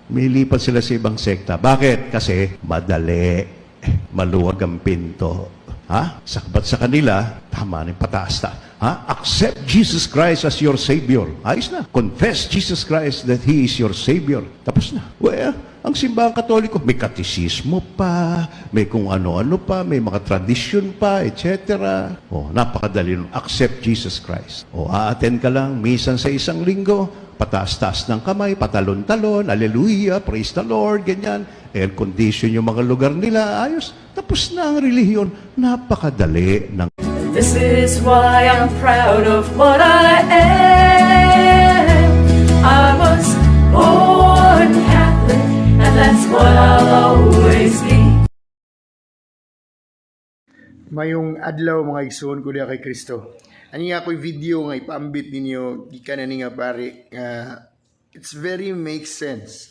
Milipat sila sa ibang sekta. Bakit? Kasi madali. Maluwag ang pinto. Ha? Sakbat sa kanila, tama na yung pataas ta. Ha? Accept Jesus Christ as your Savior. Ayos na. Confess Jesus Christ that He is your Savior. Tapos na. Well, ang simbahang Katoliko, may katisismo pa, may kung ano-ano pa, may mga tradisyon pa, etc. Napakadali nun. Accept Jesus Christ. Aaten ka lang, minsan sa isang linggo, pataas-taas ng kamay, patalon-talon, hallelujah, praise the Lord, ganyan. Air condition yung mga lugar nila, ayos. Tapos na ang relihiyon. Napakadali ng... This is why I'm proud of what I am. I was born Catholic, and that's what I'll always be. Mayong adlaw mga igsoon ko diha kay Kristo. Ani nga ako'y video nga ipaambit ninyo gikan ani nga pare. It's very makes sense.